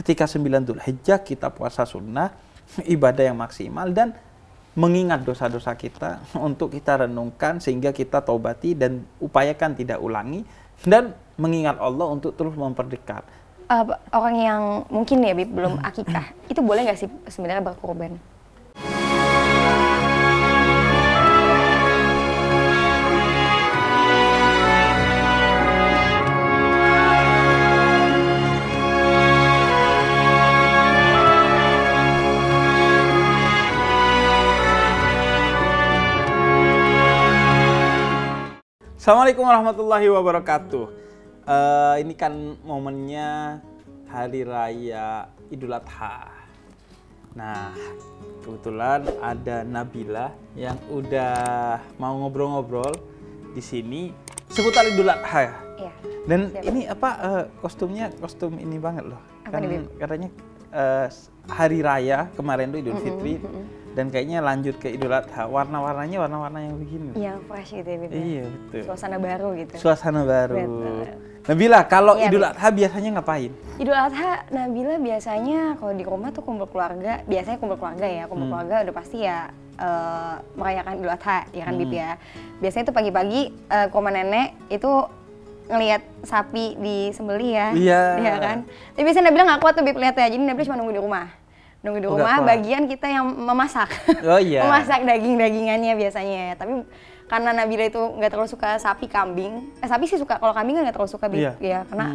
ketika 9 Dzulhijjah kita puasa sunnah, ibadah yang maksimal, dan mengingat dosa-dosa kita untuk kita renungkan sehingga kita taubati dan upayakan tidak ulangi, dan mengingat Allah untuk terus memperdekat. Orang yang mungkin ya Bib, belum akikah, itu boleh nggak sih sebenarnya berkorban? Assalamualaikum warahmatullahi wabarakatuh. Ini kan momennya Hari Raya Idul Adha. Nah, kebetulan ada Nabila yang udah mau ngobrol-ngobrol di sini seputar Idul Adha. Iya. Dan siap. ini apa kostumnya kostum ini banget loh. Apa Kan nih, Bib? katanya Hari Raya kemarin tuh Idul Fitri. Dan kayaknya lanjut ke Idul Adha, warna-warnanya warna-warna yang begini. Iya, fresh gitu ya Bib. Iya, betul. Suasana baru gitu. Suasana baru. Betul. Nabila, kalau Iya, Idul Bib. Adha biasanya ngapain? Idul Adha, Nabila biasanya kalau di rumah tuh kumpul keluarga, biasanya kumpul keluarga ya, kumpul keluarga udah pasti ya merayakan Idul Adha, ya kan Bib ya. Biasanya tuh pagi-pagi ke rumah nenek itu ngelihat sapi disembelih ya, Iya. ya kan. Tapi biasanya Nabila nggak kuat tuh Bib lihatnya, jadi Nabila cuma nunggu di rumah. Nunggu di Oh, rumah, nggak kuat. bagian kita yang memasak. Oh iya. Memasak daging-dagingannya biasanya. Tapi karena Nabila itu nggak terlalu suka sapi, kambing. Sapi sih suka, kalau kambing kan nggak terlalu suka Bib. Iya. Ya, karena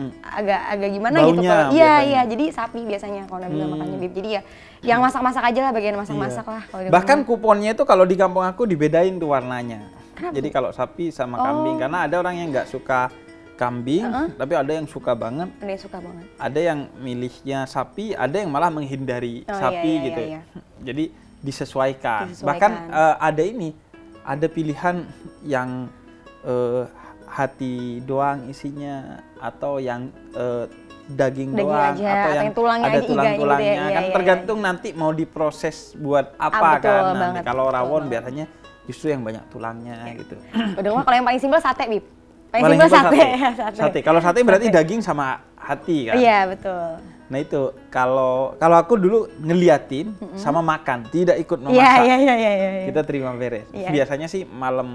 agak gimana Baunya gitu kalau. Iya, biasanya. iya, jadi sapi biasanya kalau Nabila makannya Bib. Jadi ya yang masak-masak aja lah, bagian masak-masak lah kalau di Bahkan rumah. kuponnya itu kalau di kampung aku dibedain tuh warnanya. Kenapa? Jadi kalau sapi sama kambing, karena ada orang yang nggak suka kambing, tapi ada yang suka banget. Ada yang suka banget. Ada yang milihnya sapi, ada yang malah menghindari Oh, sapi iya, iya, gitu. iya. Jadi disesuaikan. Disesuaikan. Bahkan ada pilihan yang hati doang isinya, atau yang daging doang, aja, atau yang tulangnya ada aja, iganya gitu ya. tulang-tulangnya. Iya, Kan iya, tergantung nanti mau diproses buat apa betul kan. Nanti banget, kalau betul rawon banget. biasanya justru yang banyak tulangnya gitu. Udah rumah kalau yang paling simpel sate Bib. Paling Paling simpel simpel sate. Sate. Kalau sate berarti daging sama hati kan. Iya, betul. Nah itu kalau aku dulu ngeliatin sama makan, tidak ikut memasak. Iya, iya, iya, iya. Kita terima beres. Iya. Biasanya sih malam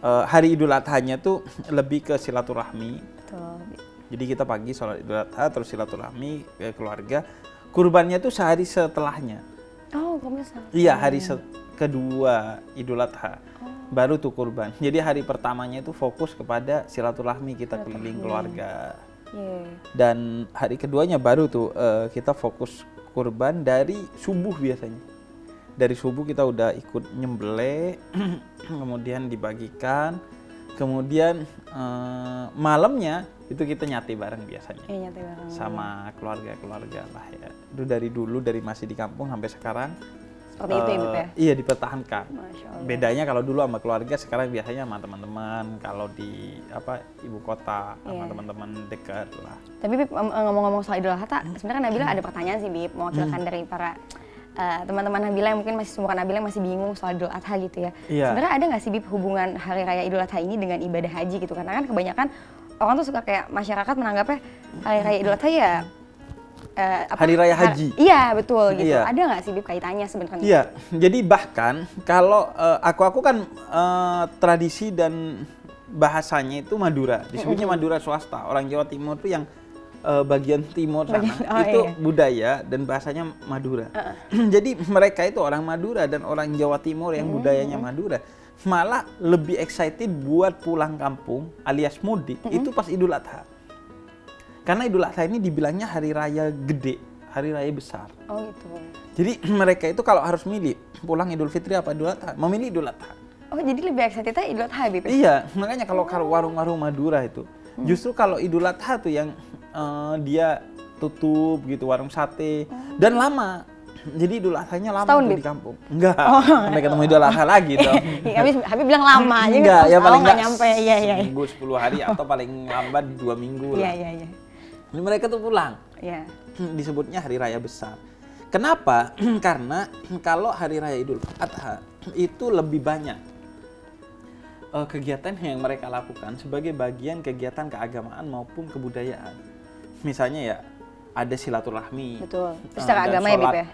hari Idul Adha-nya tuh lebih ke silaturahmi. Betul. Jadi kita pagi sholat Idul Adha terus silaturahmi ke keluarga. Kurbannya tuh sehari setelahnya. Oh, kamu sama. Iya, hari kedua Idul Adha. Baru tuh kurban. Jadi hari pertamanya itu fokus kepada silaturahmi, kita keliling keluarga. Iya. Dan hari keduanya baru tuh kita fokus kurban dari subuh biasanya. Dari subuh kita udah ikut nyembelih, kemudian dibagikan, kemudian malamnya itu kita nyate bareng biasanya. Iya, nyate bareng. Sama keluarga-keluarga lah ya. Itu dari dulu, dari masih di kampung sampai sekarang. Seperti itu ya, Bib ya? Iya, dipertahankan. Masya Allah. Bedanya kalau dulu sama keluarga, sekarang biasanya sama teman-teman. Kalau di ibu kota sama Iya. teman-teman dekat lah. Tapi Bib, ngomong-ngomong soal Idul Adha, sebenarnya Nabila ada pertanyaan sih Bib, mewakilkan dari para teman-teman Nabila yang mungkin masih seumuran Nabila yang masih bingung soal Idul Adha gitu ya. Iya. Sebenarnya ada nggak sih Bib hubungan Hari Raya Idul Adha ini dengan ibadah haji gitu? Karena kan kebanyakan orang tuh suka kayak masyarakat menganggapnya Hari Raya Idul Adha ya Hari Raya Haji. Iya, betul gitu. Iya. Ada nggak sih Bib kaitannya sebenarnya? Iya, jadi bahkan kalau aku kan tradisi dan bahasanya itu Madura, disebutnya Madura swasta. Orang Jawa Timur tuh yang bagian timur sana itu iya. budaya dan bahasanya Madura. Jadi mereka itu orang Madura dan orang Jawa Timur yang budayanya Madura malah lebih excited buat pulang kampung alias mudik itu pas Idul Adha. Karena Idul Adha ini dibilangnya hari raya gede, hari raya besar. Oh gitu. Jadi mereka itu kalau harus milih pulang Idul Fitri apa Idul Adha, memilih Idul Adha. Oh jadi lebih excitednya Idul Adha Bib? Iya, makanya kalau warung-warung Madura itu, justru kalau Idul Adha tuh yang dia tutup gitu, warung sate, dan lama. Jadi Idul Adhanya lama Setahun, tuh Bib? di kampung. Enggak, sampai ketemu Idul Adha lagi dong. Habis bilang lama aja. Enggak, ya paling nggak enggak nyampe. Iya, iya. seminggu, 10 hari atau paling lambat 2 minggu Iya, lah. iya, iya. Ini mereka tuh pulang. Iya. Disebutnya hari raya besar. Kenapa? Karena kalau hari raya Idul Adha itu lebih banyak kegiatan yang mereka lakukan sebagai bagian kegiatan keagamaan maupun kebudayaan. Misalnya ya ada silaturahmi. Betul. Secara agama ya, Bib ya?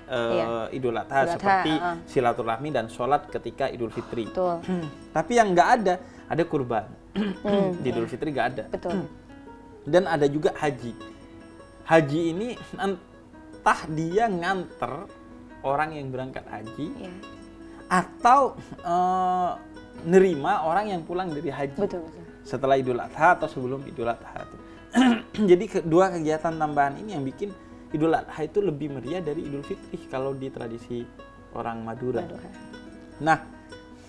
Idul Adha seperti silaturahmi dan sholat ketika Idul Fitri. Betul. Tapi yang nggak ada kurban. Di Idul Fitri nggak ada. Betul. Dan ada juga haji. Haji ini entah dia nganter orang yang berangkat haji, atau nerima orang yang pulang dari haji. Betul. Setelah Idul Adha atau sebelum Idul Adha. Jadi kedua kegiatan tambahan ini yang bikin Idul Adha itu lebih meriah dari Idul Fitri kalau di tradisi orang Madura. Nah,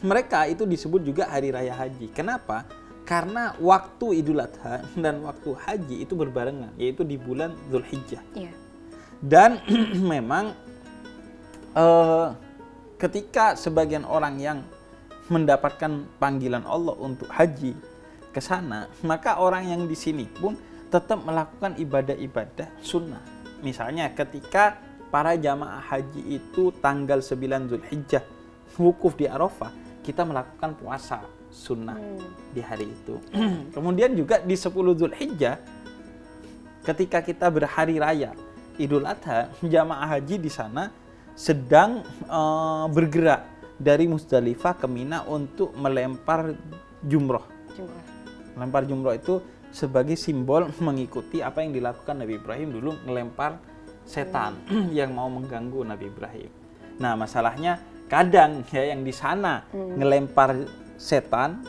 mereka itu disebut juga hari raya haji. Kenapa? Karena waktu Idul Adha dan waktu haji itu berbarengan, yaitu di bulan Dzulhijjah. Dan memang ketika sebagian orang yang mendapatkan panggilan Allah untuk haji ke sana, maka orang yang di sini pun tetap melakukan ibadah-ibadah sunnah. Misalnya ketika para jamaah haji itu tanggal 9 Dzulhijjah wukuf di Arafah, kita melakukan puasa sunnah di hari itu. Kemudian juga di 10 Dzulhijjah ketika kita berhari raya Idul Adha, jamaah haji di sana sedang bergerak dari Musdalifah ke Mina untuk melempar jumroh. Melempar jumroh itu sebagai simbol mengikuti apa yang dilakukan Nabi Ibrahim dulu, ngelempar setan yang mau mengganggu Nabi Ibrahim. Nah, masalahnya kadang ya yang di sana ngelempar setan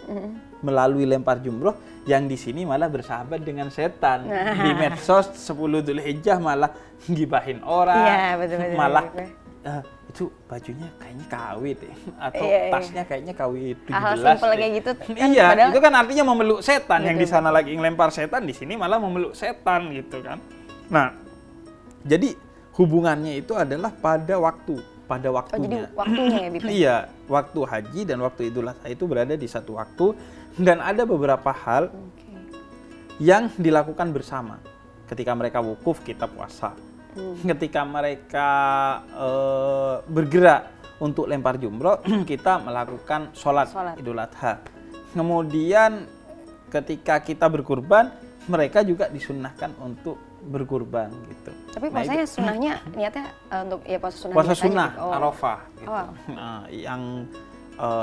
melalui lempar jumroh, yang di sini malah bersahabat dengan setan. Di medsos 10 Dzulhijjah malah gibahin orang, malah itu bajunya kayaknya KW deh, atau tasnya kayaknya KW 17. Hal simpel kayak gitu. Kan itu kan artinya memeluk setan. Yang di sana lagi ngelempar setan, di sini malah memeluk setan gitu kan. Nah, jadi hubungannya itu adalah pada waktunya. Jadi waktunya ya, Bib? Iya, waktu haji dan waktu Idul Adha itu berada di satu waktu, dan ada beberapa hal yang dilakukan bersama. Ketika mereka wukuf, kita puasa. Ketika mereka bergerak untuk lempar jumroh, kita melakukan sholat Idul Adha. Kemudian ketika kita berkurban, mereka juga disunnahkan untuk berkurban gitu. Tapi puasanya sunnahnya niatnya untuk ya puasa sunnah Arafah gitu. Yang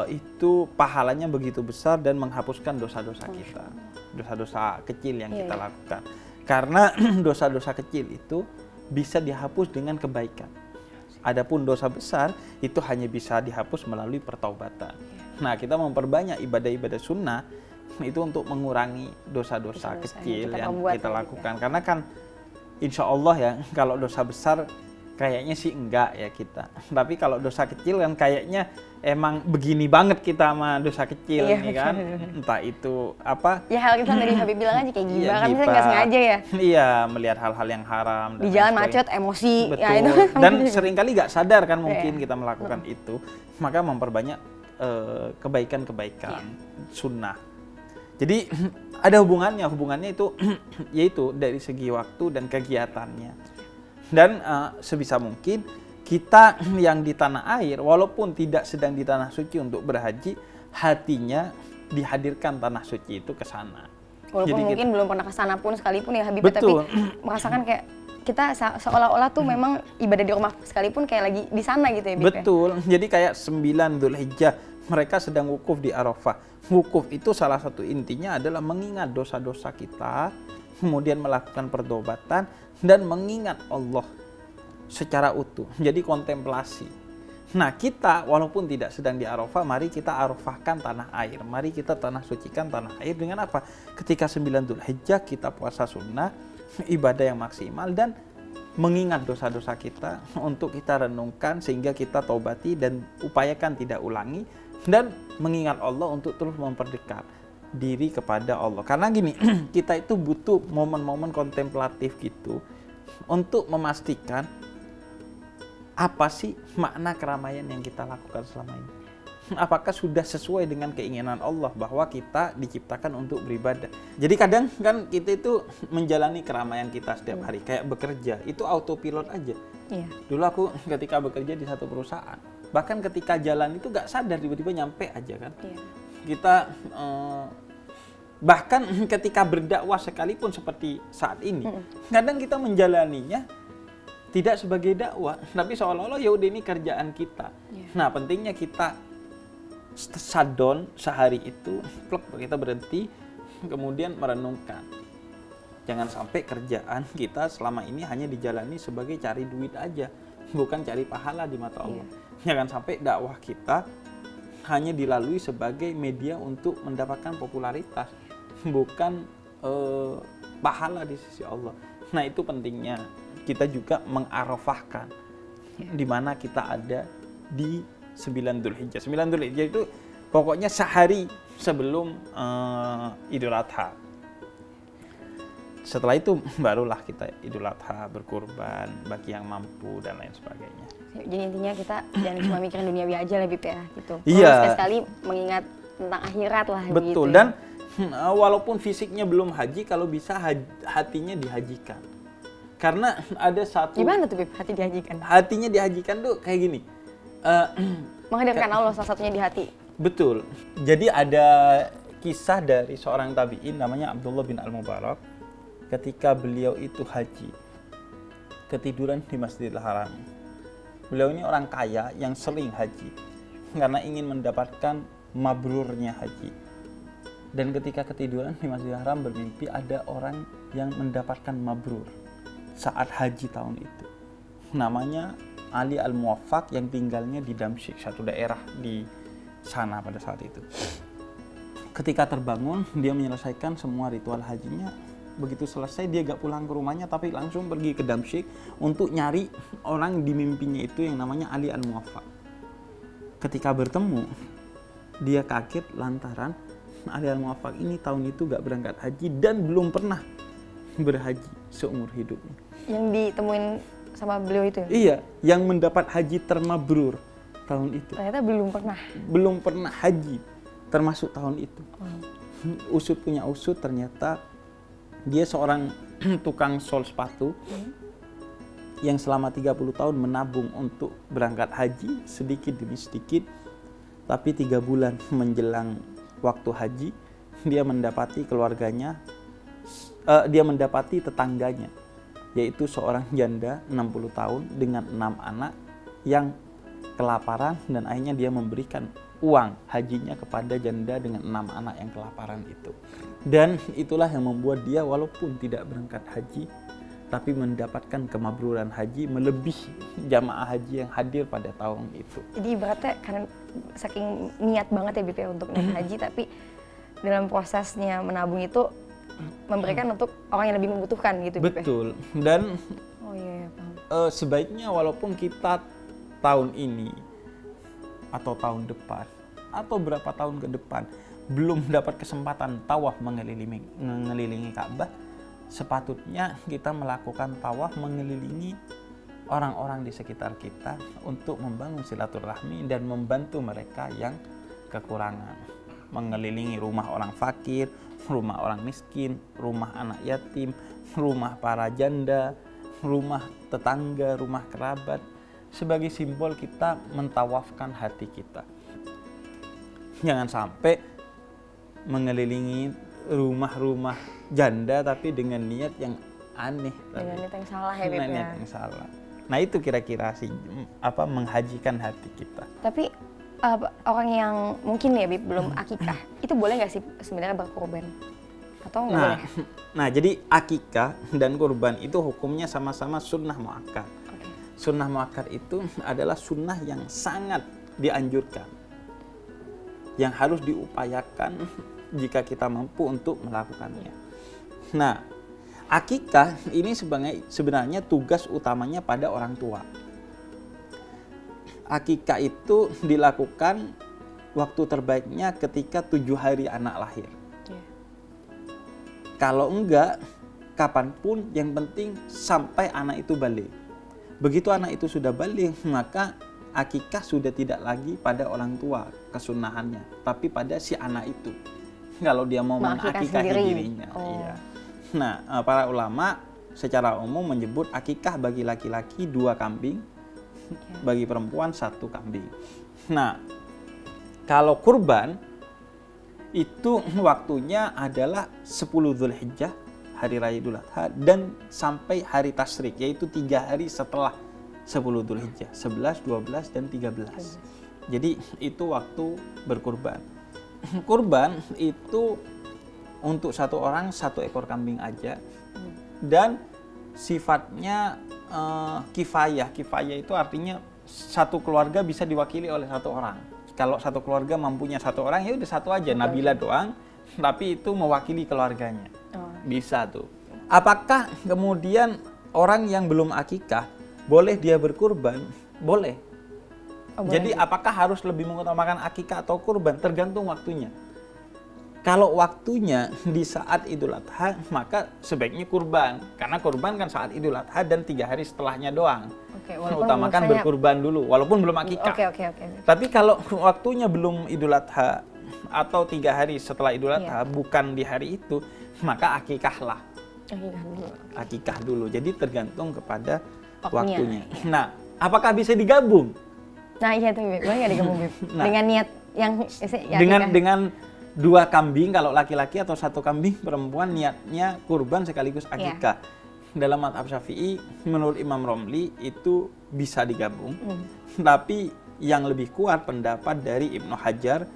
itu pahalanya begitu besar dan menghapuskan dosa-dosa kita, dosa-dosa kecil yang kita lakukan. Karena dosa-dosa kecil itu bisa dihapus dengan kebaikan. Adapun dosa besar itu hanya bisa dihapus melalui pertaubatan. Nah, kita memperbanyak ibadah-ibadah sunnah itu untuk mengurangi dosa-dosa kecil yang kita lakukan. Karena kan insya Allah ya, kalau dosa besar kayaknya sih enggak ya kita. Tapi kalau dosa kecil kan kayaknya emang begini banget kita sama dosa kecil nih kan. Entah itu apa. Ya hal kita dari Habib bilang aja kayak gibah kan, kita nggak sengaja ya. Iya, melihat hal-hal yang haram. Di jalan macet, emosi. Betul. Ya, itu. Dan seringkali nggak sadar kan mungkin kita melakukan itu. Maka memperbanyak kebaikan-kebaikan sunnah. Jadi ada hubungannya itu yaitu dari segi waktu dan kegiatannya. Dan sebisa mungkin kita yang di tanah air, walaupun tidak sedang di tanah suci untuk berhaji, hatinya dihadirkan tanah suci itu ke sana. Walaupun jadi mungkin belum pernah ke sana pun sekalipun ya Habib, tapi merasakan kayak kita seolah-olah tuh memang ibadah di rumah sekalipun kayak lagi di sana gitu ya, Bib. Betul. Jadi kayak 9 Dzulhijjah mereka sedang wukuf di Arafah. Wukuf itu salah satu intinya adalah mengingat dosa-dosa kita, kemudian melakukan pertobatan dan mengingat Allah secara utuh. Jadi kontemplasi. Nah, kita walaupun tidak sedang di Arafah, mari kita arafahkan tanah air. Mari kita tanah sucikan tanah air dengan apa? Ketika 9 Dzulhijjah kita puasa sunnah, ibadah yang maksimal dan mengingat dosa-dosa kita untuk kita renungkan sehingga kita taubati dan upayakan tidak ulangi, dan mengingat Allah untuk terus memperdekat diri kepada Allah. Karena gini, kita itu butuh momen-momen kontemplatif gitu untuk memastikan apa sih makna keramaian yang kita lakukan selama ini. Apakah sudah sesuai dengan keinginan Allah bahwa kita diciptakan untuk beribadah. Jadi kadang kan kita itu menjalani keramaian kita setiap hari, kayak bekerja, itu autopilot aja. Dulu aku ketika bekerja di satu perusahaan, bahkan ketika jalan itu gak sadar tiba-tiba nyampe aja kan. Kita Bahkan ketika berdakwah sekalipun seperti saat ini, kadang kita menjalaninya tidak sebagai dakwah, tapi seolah-olah ya udah ini kerjaan kita. Nah, pentingnya kita shutdown sehari itu, kita berhenti, kemudian merenungkan. Jangan sampai kerjaan kita selama ini hanya dijalani sebagai cari duit aja, bukan cari pahala di mata Allah. Jangan sampai dakwah kita hanya dilalui sebagai media untuk mendapatkan popularitas, bukan pahala di sisi Allah. Nah, itu pentingnya kita juga mengarafahkan di mana kita ada di 9 Dzulhijjah. 9 Dzulhijjah itu pokoknya sehari sebelum Idul Adha. Setelah itu barulah kita Idul Adha, berkurban bagi yang mampu dan lain sebagainya. Jadi intinya kita jangan cuma mikirin duniawi aja lah Bib ya, gitu. Iya. Sekali-sekali mengingat tentang akhirat lah. Betul, gitu, dan walaupun fisiknya belum haji, kalau bisa hatinya dihajikan. Karena ada satu... Gimana tuh Bib, hati dihajikan? Hatinya dihajikan tuh kayak gini. Menghadirkan Allah salah satunya di hati. Betul. Jadi ada kisah dari seorang tabi'in namanya Abdullah bin Al-Mubarak. Ketika beliau itu haji, ketiduran di Masjidil Haram. Beliau ini orang kaya yang sering haji karena ingin mendapatkan mabrurnya haji. Dan ketika ketiduran di Masjidil Haram, bermimpi ada orang yang mendapatkan mabrur saat haji tahun itu. Namanya Ali Al-Muwaffaq yang tinggalnya di Damsyik, satu daerah di sana pada saat itu. Ketika terbangun, dia menyelesaikan semua ritual hajinya. Begitu selesai, dia gak pulang ke rumahnya, tapi langsung pergi ke Damsyik untuk nyari orang di mimpinya itu yang namanya Ali Al-Muwaffaq. Ketika bertemu, dia kaget lantaran Ali Al-Muwaffaq ini tahun itu gak berangkat haji dan belum pernah berhaji seumur hidupnya. Yang ditemuin sama beliau itu? Iya, yang mendapat haji termabrur tahun itu. Ternyata belum pernah? Belum pernah haji, termasuk tahun itu. Usut punya usut, ternyata dia seorang tukang sol sepatu yang selama 30 tahun menabung untuk berangkat haji sedikit demi sedikit. Tapi 3 bulan menjelang waktu haji, dia mendapati keluarganya, dia mendapati tetangganya, yaitu seorang janda 60 tahun dengan 6 anak yang kelaparan, dan akhirnya dia memberikan uang hajinya kepada janda dengan 6 anak yang kelaparan itu. Dan itulah yang membuat dia walaupun tidak berangkat haji, tapi mendapatkan kemabruran haji melebihi jamaah haji yang hadir pada tahun itu. Jadi ibaratnya karena saking niat banget ya Bip untuk naik haji, tapi dalam prosesnya menabung itu memberikan untuk orang yang lebih membutuhkan gitu Bip. Betul. Dan paham. Sebaiknya walaupun kita tahun ini atau tahun depan atau berapa tahun ke depan belum dapat kesempatan tawaf mengelilingi Ka'bah, sepatutnya kita melakukan tawaf mengelilingi orang-orang di sekitar kita untuk membangun silaturahmi dan membantu mereka yang kekurangan. Mengelilingi rumah orang fakir, rumah orang miskin, rumah anak yatim, rumah para janda, rumah tetangga, rumah kerabat, sebagai simbol kita mentawafkan hati kita. Jangan sampai mengelilingi rumah-rumah janda tapi dengan niat yang aneh. Dengan niat yang salah ya Bip. Niat yang salah. Nah itu kira-kira sih menghajikan hati kita. Tapi orang yang mungkin ya Bip belum akikah, itu boleh nggak sih sebenarnya berkorban? Atau nggak boleh? Nah jadi akikah dan kurban itu hukumnya sama-sama sunnah muakkad. Sunnah muakkad itu adalah sunnah yang sangat dianjurkan, yang harus diupayakan jika kita mampu untuk melakukannya. Nah, akikah ini sebenarnya tugas utamanya pada orang tua. Akikah itu dilakukan waktu terbaiknya ketika 7 hari anak lahir. Kalau enggak, kapanpun, yang penting sampai anak itu balik. Begitu anak itu sudah balik, maka akikah sudah tidak lagi pada orang tua kesunahannya, tapi pada si anak itu. Kalau dia mau mengakikahi dirinya. Iya. Nah, para ulama secara umum menyebut akikah bagi laki-laki 2 kambing, bagi perempuan 1 kambing. Nah, kalau kurban itu waktunya adalah 10 Dzulhijjah, hari raya Idul Adha, dan sampai hari Tasyrik, yaitu 3 hari setelah 10 Dzulhijjah, 11, 12, dan 13. Jadi itu waktu berkurban. Kurban itu untuk satu orang 1 ekor kambing aja, dan sifatnya kifayah. Kifayah itu artinya satu keluarga bisa diwakili oleh 1 orang. Kalau satu keluarga mampunya 1 orang, ya udah 1 aja, Nabila doang, tapi itu mewakili keluarganya. Bisa tuh. Apakah kemudian orang yang belum akikah boleh dia berkurban? Boleh. Jadi apakah harus lebih mengutamakan akikah atau kurban? Tergantung waktunya. Kalau waktunya di saat Idul Adha, maka sebaiknya kurban. Karena kurban kan saat Idul Adha dan 3 hari setelahnya doang. Utamakan berkurban dulu, walaupun belum akikah. Tapi kalau waktunya belum Idul Adha atau 3 hari setelah Idul Adha, bukan di hari itu, maka akikahlah. Akikah dulu. Jadi tergantung kepada waktunya. Nah, apakah bisa digabung? Nah, iya tuh, boleh nggak digabung, Bib? Nah, dengan niat yang dengan 2 kambing kalau laki-laki atau 1 kambing perempuan, niatnya kurban sekaligus akikah. Dalam mazhab Syafi'i, menurut Imam Romli itu bisa digabung. Tapi yang lebih kuat pendapat dari Ibnu Hajar,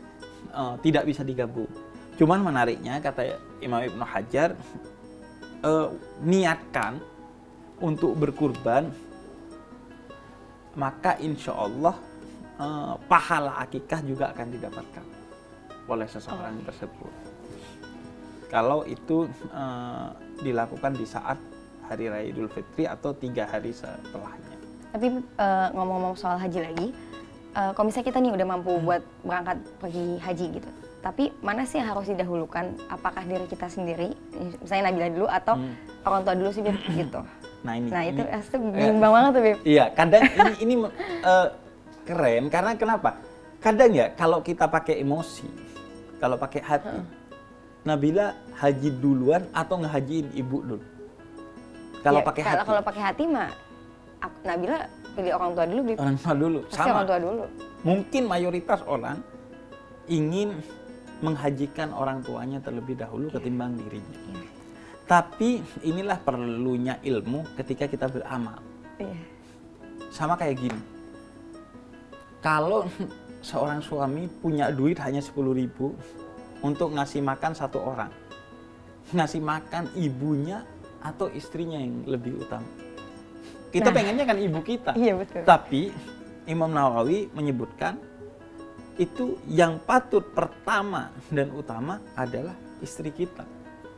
tidak bisa digabung. Cuman menariknya kata Imam Ibnu Hajar, niatkan untuk berkurban, maka insya Allah pahala akikah juga akan didapatkan oleh seseorang tersebut. Kalau itu dilakukan di saat Hari Raya Idul Fitri atau 3 hari setelahnya. Tapi ngomong-ngomong soal haji lagi, kalau misalnya kita nih udah mampu buat berangkat pergi haji gitu, tapi mana sih yang harus didahulukan? Apakah diri kita sendiri, misalnya Nabila dulu, atau orang tua dulu sih, Bib, gitu? Nah itu pasti bimbang banget tuh, Bib. Iya, kadang ini keren, karena kenapa? Kadang ya kalau kita pakai emosi, kalau pakai hati, Nabila haji duluan atau ngehajiin ibu dulu? Kalau pakai hati. Kalau pakai hati mah, Nabila pilih orang tua dulu, Bib. Orang tua dulu, pasti orang tua dulu. Mungkin mayoritas orang ingin menghajikan orang tuanya terlebih dahulu ketimbang dirinya. Tapi inilah perlunya ilmu ketika kita beramal. Sama kayak gini. Kalau seorang suami punya duit hanya 10.000 untuk ngasih makan 1 orang, ngasih makan ibunya atau istrinya yang lebih utama? Kita pengennya kan ibu kita. Iya, betul. Tapi Imam Nawawi menyebutkan itu yang patut pertama dan utama adalah istri kita.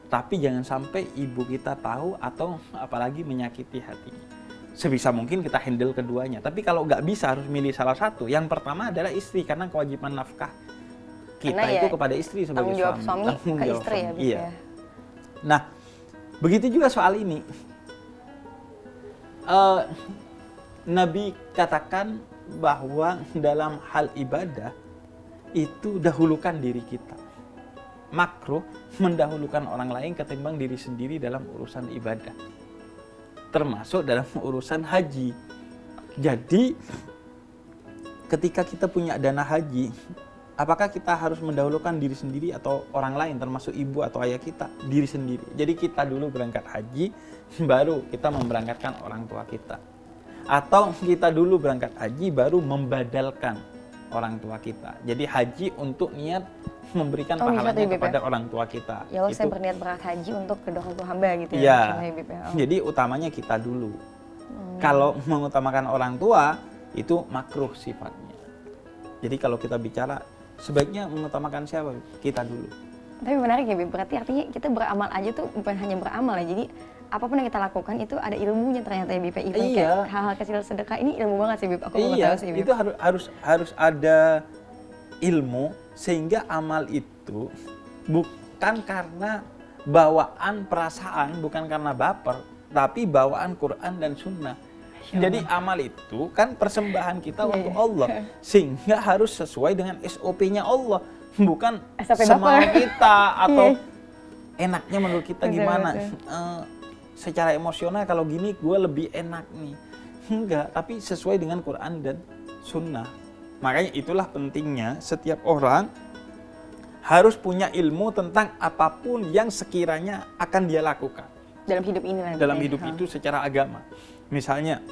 Tapi jangan sampai ibu kita tahu atau apalagi menyakiti hatinya. Sebisa mungkin kita handle keduanya. Tapi kalau nggak bisa, harus milih salah satu. Yang pertama adalah istri, karena kewajiban nafkah kita itu kepada istri sebagai suami. Tanggung jawab ke istri ya. Iya. Nah, begitu juga soal ini. Nabi katakan bahwa dalam hal ibadah itu dahulukan diri kita. Makruh mendahulukan orang lain ketimbang diri sendiri dalam urusan ibadah, termasuk dalam urusan haji. Jadi ketika kita punya dana haji, apakah kita harus mendahulukan diri sendiri atau orang lain, termasuk ibu atau ayah kita? Diri sendiri. Jadi kita dulu berangkat haji, baru kita memberangkatkan orang tua kita. Atau kita dulu berangkat haji, baru membadalkan orang tua kita. Jadi haji untuk niat memberikan pahalanya kepada orang tua kita. Ya Allah, saya berniat berangkat haji untuk kedua orang tua hamba gitu ya. Jadi utamanya kita dulu. Kalau mengutamakan orang tua, itu makruh sifatnya. Jadi kalau kita bicara, sebaiknya mengutamakan siapa? Kita dulu. Tapi menarik ya, Bib. Berarti artinya kita beramal aja tuh bukan hanya beramal ya. Jadi apapun yang kita lakukan itu ada ilmunya ternyata ya, Bib. Kayak hal-hal kecil sedekah ini ilmu banget sih, Bib. Aku baru tahu sih, Bib. Itu harus ada ilmu, sehingga amal itu bukan karena bawaan perasaan, bukan karena baper, tapi bawaan Quran dan Sunnah. Jadi amal itu kan persembahan kita untuk Allah, sehingga harus sesuai dengan SOP-nya Allah, bukan semau kita atau enaknya menurut kita gimana. Secara emosional kalau gini gue lebih enak nih, enggak, tapi sesuai dengan Quran dan Sunnah. Makanya itulah pentingnya setiap orang harus punya ilmu tentang apapun yang sekiranya akan dia lakukan dalam hidup ini lah. Dalam hidup itu secara agama. Misalnya,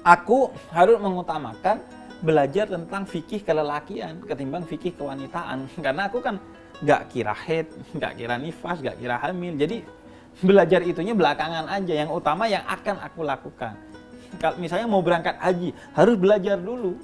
aku harus mengutamakan belajar tentang fikih kelelakian ketimbang fikih kewanitaan. Karena aku kan nggak kira haid, nggak kira nifas, nggak kira hamil. Jadi belajar itunya belakangan aja. Yang utama yang akan aku lakukan. Kalau misalnya mau berangkat haji, harus belajar dulu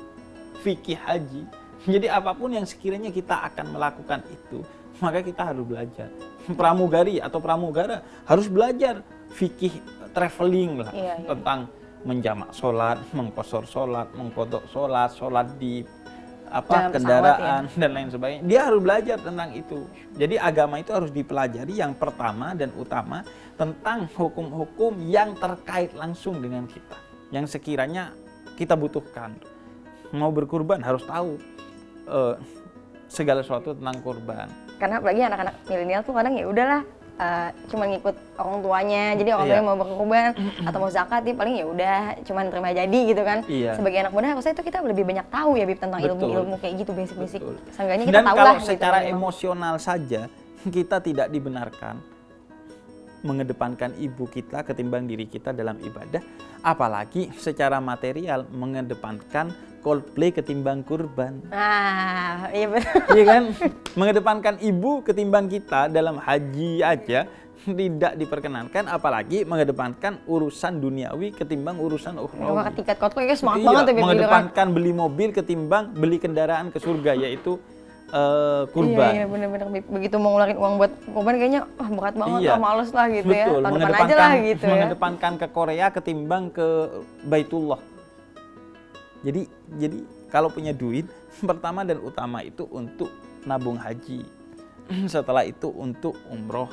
fikih haji. Jadi apapun yang sekiranya kita akan melakukan itu, maka kita harus belajar. Pramugari atau pramugara harus belajar fikih traveling lah, tentang menjamak sholat, mengkosor sholat, mengkodok sholat, sholat di kendaraan dan lain sebagainya. Dia harus belajar tentang itu. Jadi agama itu harus dipelajari yang pertama dan utama tentang hukum-hukum yang terkait langsung dengan kita, yang sekiranya kita butuhkan. Mau berkurban harus tahu segala sesuatu tentang kurban. Karena apalagi anak-anak milenial tuh kadang ya udahlah cuma ngikut orang tuanya. Jadi orang tuanya mau berkurban atau mau zakat ya paling ya udah cuma terima jadi gitu kan. Sebagai anak muda harusnya itu kita lebih banyak tahu ya Bib tentang ilmu-ilmu kayak gitu basic-basic. Seenggaknya kita tahu lah. Dan kalau secara emosional saja kita tidak dibenarkan mengedepankan ibu kita ketimbang diri kita dalam ibadah, apalagi secara material mengedepankan Coldplay ketimbang kurban. Iya betul. Iya kan? Mengedepankan ibu ketimbang kita dalam haji aja tidak diperkenankan, apalagi mengedepankan urusan duniawi ketimbang urusan ukhrawi. Tiket Coldplay semangat banget ya. Mengedepankan beli mobil ketimbang beli kendaraan ke surga, yaitu kurban. Iya benar-benar. Begitu mau ngeluarin uang buat kurban kayaknya berat banget lah, males lah gitu. Betul. Ya. Tahun depan aja lah gitu ya. Mengedepankan ke Korea ketimbang ke Baitullah. Jadi kalau punya duit, pertama dan utama itu untuk nabung haji. Setelah itu untuk umroh.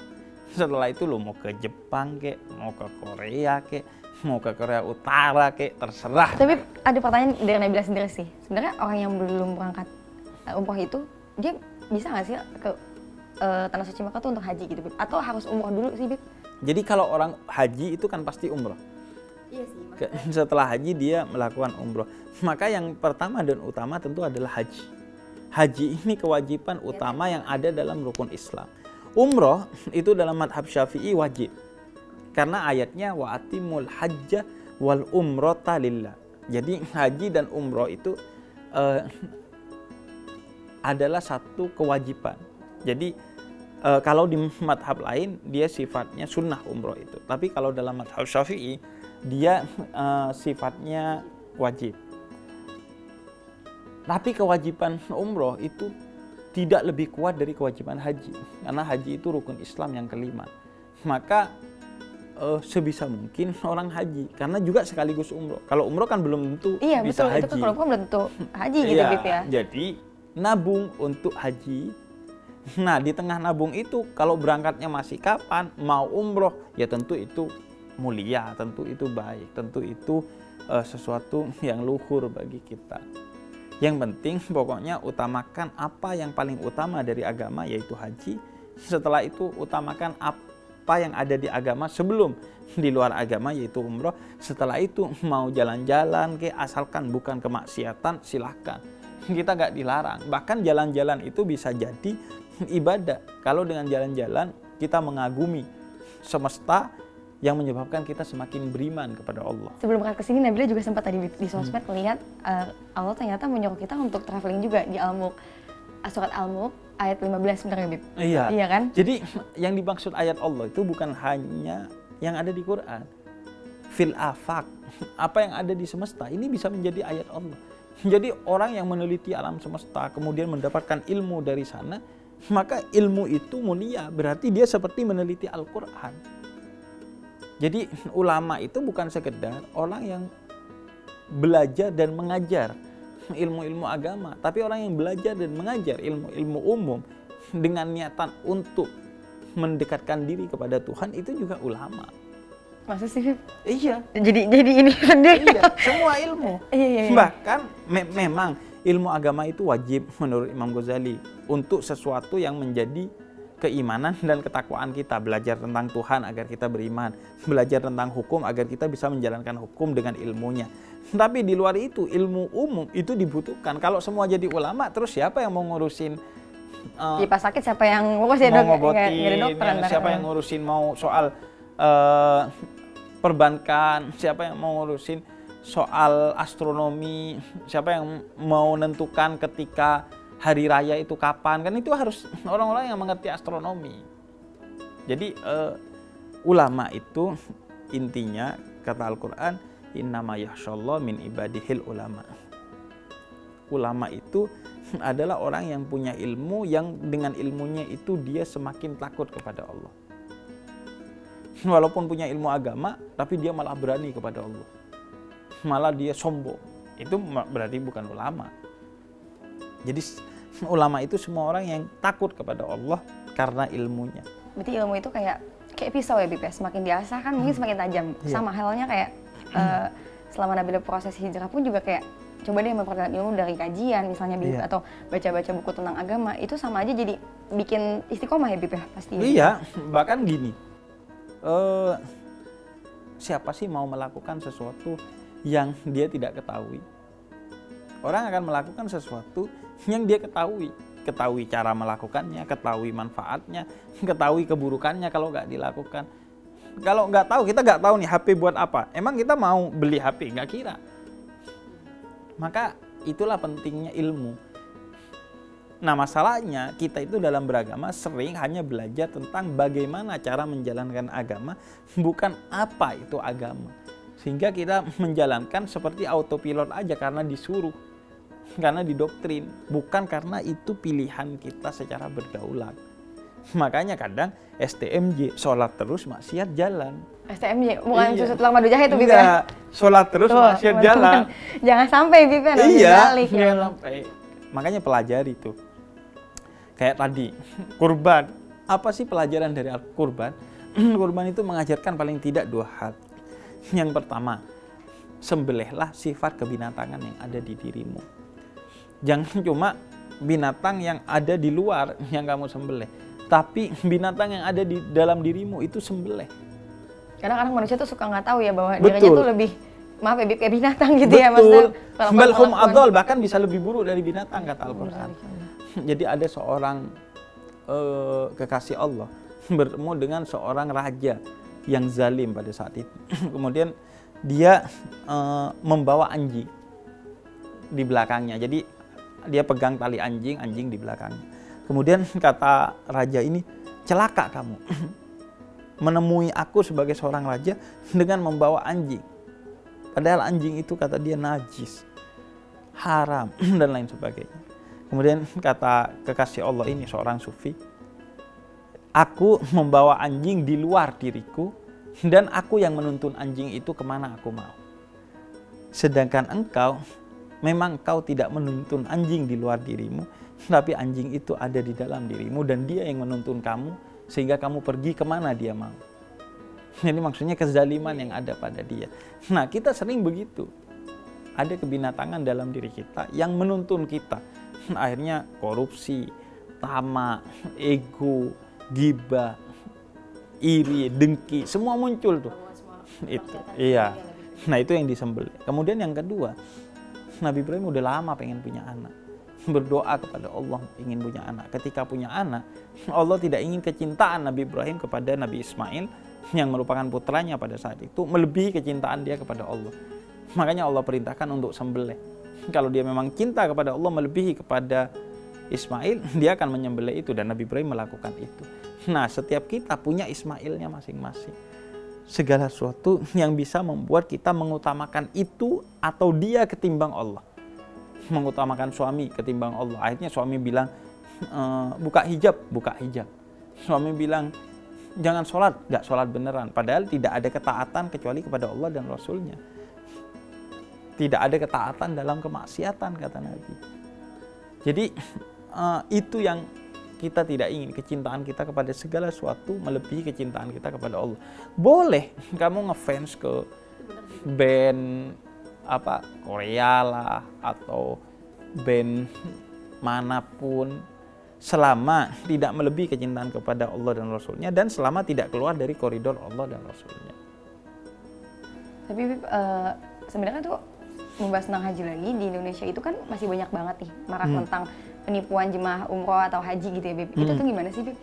Setelah itu lo mau ke Jepang kek, mau ke Korea kek, mau ke Korea Utara kek, terserah. Tapi ada pertanyaan dari Nabila sendiri sih. Sebenarnya orang yang belum berangkat umroh itu, dia bisa nggak sih ke Tanah Suci Mekah tuh untuk haji gitu, Bib? Atau harus umroh dulu sih, Bib? Jadi kalau orang haji itu kan pasti umroh. Iya sih. Setelah haji dia melakukan umroh. Maka yang pertama dan utama tentu adalah haji. Haji ini kewajiban utama yang ada dalam rukun Islam. Umroh itu dalam madhab Syafi'i wajib. Karena ayatnya wa atimul hajja wal umrota lillah. Jadi haji dan umroh itu adalah satu kewajiban. Jadi kalau di madhab lain dia sifatnya sunnah umroh itu. Tapi kalau dalam madhab Syafi'i dia sifatnya wajib. Tapi kewajiban umroh itu tidak lebih kuat dari kewajiban haji. Karena haji itu rukun Islam yang kelima. Maka sebisa mungkin orang haji. Karena juga sekaligus umroh. Kalau umroh kan belum tentu bisa betul, haji. Itu kan kalau belum tentu haji gitu Bib ya. Jadi nabung untuk haji. Nah di tengah nabung itu kalau berangkatnya masih kapan, mau umroh, ya tentu itu mulia, tentu itu baik, tentu itu sesuatu yang luhur bagi kita. Yang penting pokoknya utamakan apa yang paling utama dari agama, yaitu haji. Setelah itu utamakan apa yang ada di agama sebelum di luar agama, yaitu umroh. Setelah itu mau jalan-jalan asalkan bukan kemaksiatan, silahkan. Kita nggak dilarang. Bahkan jalan-jalan itu bisa jadi ibadah. Kalau dengan jalan-jalan kita mengagumi semesta yang menyebabkan kita semakin beriman kepada Allah. Sebelum berangkat ke sini, Nabila juga sempat tadi di sosmed melihat Allah ternyata menyuruh kita untuk traveling juga di Al-Mulk. Surat Al-Mulk ayat 15 sebenarnya, Bib. Iya kan? Jadi yang dimaksud ayat Allah itu bukan hanya yang ada di Quran. Fil afaq, apa yang ada di semesta ini bisa menjadi ayat Allah. Jadi orang yang meneliti alam semesta kemudian mendapatkan ilmu dari sana, maka ilmu itu mulia, berarti dia seperti meneliti Al-Quran. Jadi ulama itu bukan sekedar orang yang belajar dan mengajar ilmu-ilmu agama, tapi orang yang belajar dan mengajar ilmu-ilmu umum dengan niatan untuk mendekatkan diri kepada Tuhan, itu juga ulama. Masa sih, Bib? Iya. Jadi ini sendiri. Iya, semua ilmu. Iya. Bahkan memang ilmu agama itu wajib menurut Imam Ghazali untuk sesuatu yang menjadi keimanan dan ketakwaan kita. Belajar tentang Tuhan agar kita beriman, belajar tentang hukum agar kita bisa menjalankan hukum dengan ilmunya. Tapi di luar itu ilmu umum itu dibutuhkan. Kalau semua jadi ulama, terus siapa yang mau ngurusin Jadi pas sakit siapa yang ngurus ya dok? Ngobotin, Nggak ada dokter. siapa yang ngurusin mau soal perbankan, siapa yang mau ngurusin soal astronomi, siapa yang mau menentukan ketika hari raya itu kapan, kan itu harus orang-orang yang mengerti astronomi. Jadi ulama itu intinya kata Al-Quran, innama yakhshallah min ibadihil ulama. Ulama itu adalah orang yang punya ilmu, yang dengan ilmunya itu dia semakin takut kepada Allah. Walaupun punya ilmu agama, tapi dia malah berani kepada Allah. Malah dia sombong. Itu berarti bukan ulama. Jadi ulama itu semua orang yang takut kepada Allah karena ilmunya. Berarti ilmu itu kayak pisau ya Bib ya, semakin diasah kan mungkin semakin tajam. Sama halnya kayak selama Nabila proses hijrah pun juga kayak coba deh memperdalam ilmu dari kajian misalnya Bib, atau baca-baca buku tentang agama, itu sama aja jadi bikin istiqomah ya Bib ya pasti. Iya, bahkan gini, siapa sih mau melakukan sesuatu yang dia tidak ketahui? Orang akan melakukan sesuatu yang dia ketahui. Ketahui cara melakukannya, ketahui manfaatnya, ketahui keburukannya kalau nggak dilakukan. Kalau nggak tahu, kita nggak tahu nih HP buat apa. Emang kita mau beli HP? Nggak kira. Maka itulah pentingnya ilmu. Nah masalahnya kita itu dalam beragama sering hanya belajar tentang bagaimana cara menjalankan agama, bukan apa itu agama. Sehingga kita menjalankan seperti autopilot aja karena disuruh, karena didoktrin, bukan karena itu pilihan kita secara berdaulat. Makanya kadang STMJ, sholat terus maksiat jalan. STMJ, bukan susu tulang madu jahe itu Bib ya? Enggak, sholat terus maksiat jalan. Jangan sampai Bib ya, jangan sampai. Makanya pelajari itu. Kayak tadi, kurban. Apa sih pelajaran dari kurban? Kurban itu mengajarkan paling tidak 2 hal. Yang pertama, sembelihlah sifat kebinatangan yang ada di dirimu. Jangan cuma binatang yang ada di luar yang kamu sembelih, tapi binatang yang ada di dalam dirimu itu sembelih. Kadang-kadang manusia tuh suka nggak tahu ya bahwa dirinya tuh lebih, maaf ya Bib, kayak binatang gitu. Betul. Ya maksudnya. Balhum adol, bahkan bisa lebih buruk dari binatang kata Al-Quran. Jadi ada seorang kekasih Allah bertemu dengan seorang raja yang zalim pada saat itu. Kemudian dia membawa anjing di belakangnya. Jadi dia pegang tali anjing, anjing di belakangnya. Kemudian kata raja ini, celaka kamu menemui aku sebagai seorang raja dengan membawa anjing. Padahal anjing itu kata dia najis, haram, dan lain sebagainya. Kemudian kata kekasih Allah ini, seorang sufi, aku membawa anjing di luar diriku, dan aku yang menuntun anjing itu kemana aku mau. Sedangkan engkau, memang kau tidak menuntun anjing di luar dirimu, tapi anjing itu ada di dalam dirimu, dan dia yang menuntun kamu, sehingga kamu pergi kemana dia mau. Jadi maksudnya kezaliman yang ada pada dia. Nah kita sering begitu. Ada kebinatangan dalam diri kita yang menuntun kita. Akhirnya korupsi, tamak, ego, ghibah, iri, dengki, semua muncul tuh. Itu, iya. Nah itu yang disembelih. Kemudian yang kedua, Nabi Ibrahim udah lama pengen punya anak. Berdoa kepada Allah ingin punya anak. Ketika punya anak, Allah tidak ingin kecintaan Nabi Ibrahim kepada Nabi Ismail yang merupakan putranya pada saat itu melebihi kecintaan dia kepada Allah. Makanya Allah perintahkan untuk sembelih. Kalau dia memang cinta kepada Allah melebihi kepada Ismail, dia akan menyembelih itu, dan Nabi Ibrahim melakukan itu. Nah, setiap kita punya Ismailnya masing-masing. Segala sesuatu yang bisa membuat kita mengutamakan itu atau dia ketimbang Allah. Mengutamakan suami ketimbang Allah. Akhirnya suami bilang, buka hijab. Suami bilang, jangan sholat, nggak sholat beneran. Padahal tidak ada ketaatan kecuali kepada Allah dan Rasulnya. Tidak ada ketaatan dalam kemaksiatan, kata Nabi. Jadi itu yang kita tidak ingin, kecintaan kita kepada segala sesuatu melebihi kecintaan kita kepada Allah. Boleh kamu ngefans ke band Korea lah atau band manapun, selama tidak melebihi kecintaan kepada Allah dan Rasulnya, dan selama tidak keluar dari koridor Allah dan Rasulnya. Tapi sebenarnya tuh membahas tentang haji lagi, di Indonesia itu kan masih banyak banget nih marak tentang penipuan jemaah umroh atau haji gitu ya, Bib. Itu tuh gimana sih, Bib?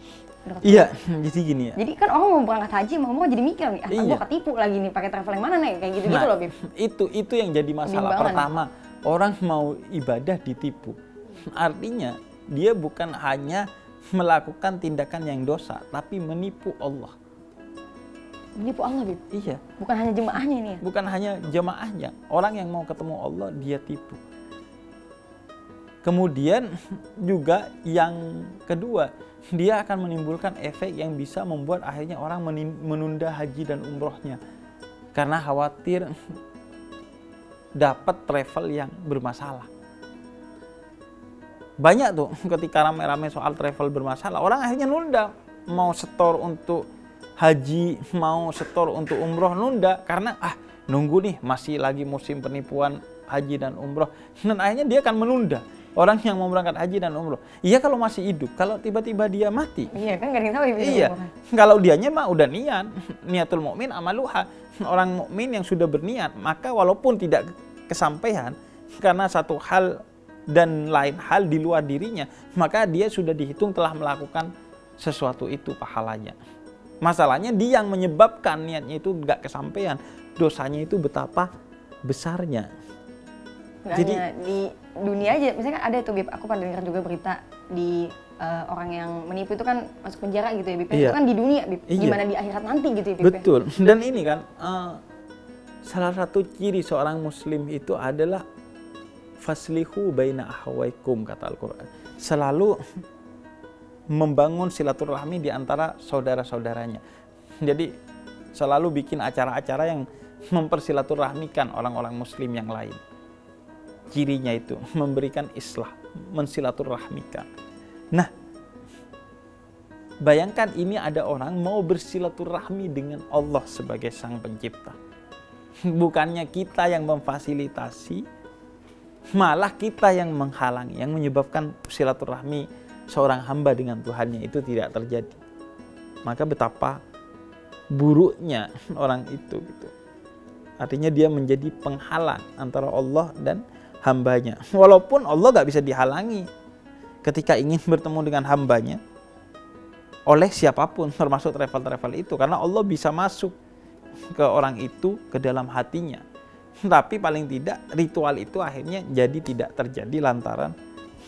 Iya, jadi gini ya. Jadi kan orang mau berangkat haji mau umroh jadi mikir nih, Iya. gue ketipu lagi nih pakai travel yang mana nih, kayak gitu-gitu loh, Bib. Itu yang jadi masalah pertama. Orang mau ibadah ditipu. Artinya dia bukan hanya melakukan tindakan yang dosa, tapi menipu Allah. Menipu Allah, Bib? Iya. Bukan hanya jemaahnya ini ya? Bukan hanya jemaahnya. Orang yang mau ketemu Allah, dia tipu. Kemudian juga yang kedua, dia akan menimbulkan efek yang bisa membuat akhirnya orang menunda haji dan umrohnya. Karena khawatir dapat travel yang bermasalah. Banyak tuh ketika rame-rame soal travel bermasalah, orang akhirnya nunda. Mau setor untuk haji, mau setor untuk umroh, nunda. Karena nunggu nih, masih lagi musim penipuan haji dan umroh. Dan akhirnya dia akan menunda. Orang yang mau berangkat haji dan umroh. Iya kalau masih hidup, kalau tiba-tiba dia mati. Iya kan, gak ada yang tahu ya. Iya, kalau dianya mah udah niat. Niatul mukmin amaluha. Orang mukmin yang sudah berniat, maka walaupun tidak kesampaian karena satu hal dan lain hal di luar dirinya, maka dia sudah dihitung telah melakukan sesuatu itu pahalanya. Masalahnya dia yang menyebabkan niatnya itu nggak kesampaian, dosanya itu betapa besarnya. Nggak jadi hanya di dunia aja, misalnya kan ada tuh, Bib, aku pernah dengar juga berita di orang yang menipu itu kan masuk penjara gitu ya, Bib. Iya. Itu kan di dunia, Bib. Iya. Gimana di akhirat nanti gitu ya, Bib. Betul. Dan ini kan salah satu ciri seorang muslim itu adalah faslihu baina ahwaikum, kata Al-Quran. Selalu membangun silaturahmi di antara saudara-saudaranya. Jadi selalu bikin acara-acara yang mempersilaturahmikan orang-orang muslim yang lain. Cirinya itu memberikan islah, mensilaturahmikan. Nah, bayangkan ini ada orang mau bersilaturahmi dengan Allah sebagai sang pencipta. Bukannya kita yang memfasilitasi, malah kita yang menghalangi, yang menyebabkan silaturahmi seorang hamba dengan Tuhannya itu tidak terjadi. Maka betapa buruknya orang itu gitu. Artinya dia menjadi penghalang antara Allah dan hambanya. Walaupun Allah gak bisa dihalangi ketika ingin bertemu dengan hambanya oleh siapapun, termasuk travel-travel itu, karena Allah bisa masuk ke orang itu, ke dalam hatinya. Tapi paling tidak ritual itu akhirnya jadi tidak terjadi lantaran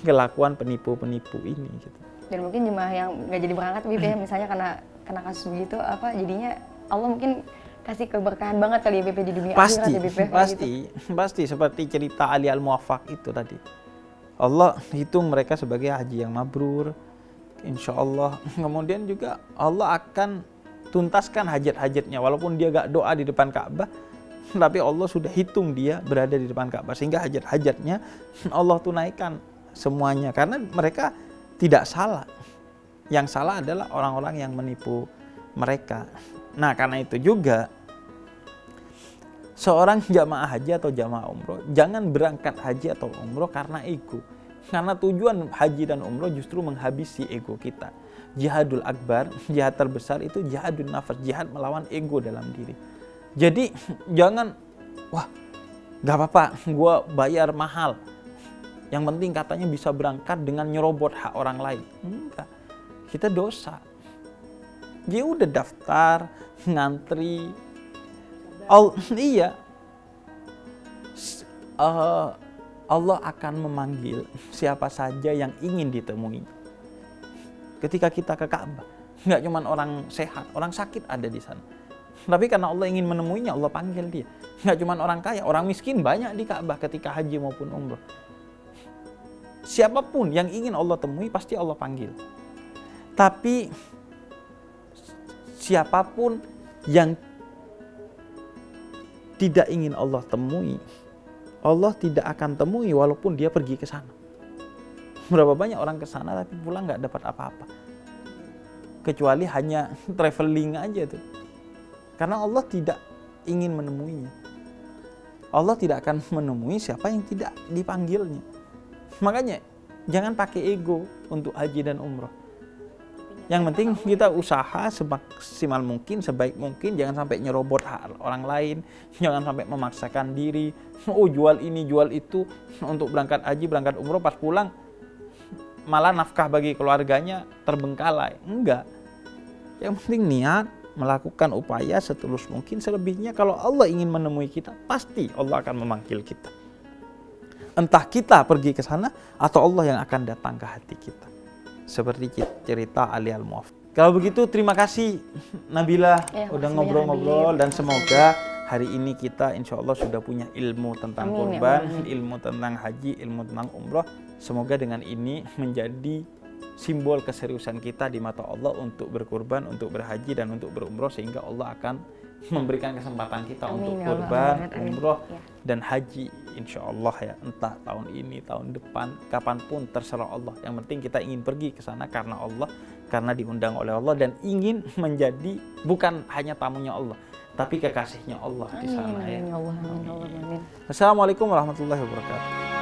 kelakuan penipu-penipu ini gitu. Dan mungkin jemaah yang nggak jadi berangkat, Bib, ya, misalnya karena kasus begitu, jadinya Allah mungkin kasih keberkahan banget kali ya, Bib, di dunia akhirat ya, Bib, pasti seperti cerita Ali Al-Muwaffaq itu tadi. Allah hitung mereka sebagai haji yang mabrur, insya Allah. Kemudian juga Allah akan tuntaskan hajat-hajatnya, walaupun dia gak doa di depan Ka'bah, tapi Allah sudah hitung dia berada di depan Ka'bah, sehingga hajat-hajatnya Allah tunaikan semuanya, karena mereka tidak salah. Yang salah adalah orang-orang yang menipu mereka. Nah, karena itu juga seorang jamaah haji atau jamaah umroh jangan berangkat haji atau umroh karena ego. Karena tujuan haji dan umroh justru menghabisi ego kita. Jihadul akbar, jihad terbesar itu jihadun nafas, jihad melawan ego dalam diri. Jadi jangan, gak apa-apa, gue bayar mahal. Yang penting katanya bisa berangkat dengan nyerobot hak orang lain. Enggak, kita dosa. Dia udah daftar, ngantri. Iya. Allah akan memanggil siapa saja yang ingin ditemui. Ketika kita ke Ka'bah, nggak cuma orang sehat, orang sakit ada di sana. Tapi karena Allah ingin menemuinya, Allah panggil dia. Nggak cuma orang kaya, orang miskin banyak di Ka'bah ketika haji maupun umroh. Siapapun yang ingin Allah temui, pasti Allah panggil. Tapi siapapun yang tidak ingin Allah temui, Allah tidak akan temui walaupun dia pergi ke sana. Berapa banyak orang ke sana tapi pulang nggak dapat apa-apa. Kecuali hanya traveling aja tuh. Karena Allah tidak ingin menemuinya. Allah tidak akan menemui siapa yang tidak dipanggilnya. Makanya jangan pakai ego untuk haji dan umroh. Yang penting kita usaha semaksimal mungkin, sebaik mungkin, jangan sampai nyerobot hak orang lain, jangan sampai memaksakan diri, jual ini, jual itu untuk berangkat haji, berangkat umroh, pas pulang malah nafkah bagi keluarganya terbengkalai. Enggak. Yang penting niat, melakukan upaya setulus mungkin. Selebihnya kalau Allah ingin menemui kita, pasti Allah akan memanggil kita. Entah kita pergi ke sana atau Allah yang akan datang ke hati kita. Seperti cerita Ali Al-Mu'affa. Kalau begitu terima kasih Nabila udah ngobrol-ngobrol, dan semoga hari ini kita insya Allah sudah punya ilmu tentang kurban, ilmu tentang haji, ilmu tentang umroh. Semoga dengan ini menjadi simbol keseriusan kita di mata Allah untuk berkurban, untuk berhaji, dan untuk berumroh, sehingga Allah akan memberikan kesempatan kita untuk kurban, umroh, dan haji insya Allah ya. Entah tahun ini, tahun depan, kapanpun terserah Allah. Yang penting kita ingin pergi ke sana karena Allah, karena diundang oleh Allah, dan ingin menjadi bukan hanya tamunya Allah, tapi kekasihnya Allah di sana ya. Amin. Assalamualaikum warahmatullahi wabarakatuh.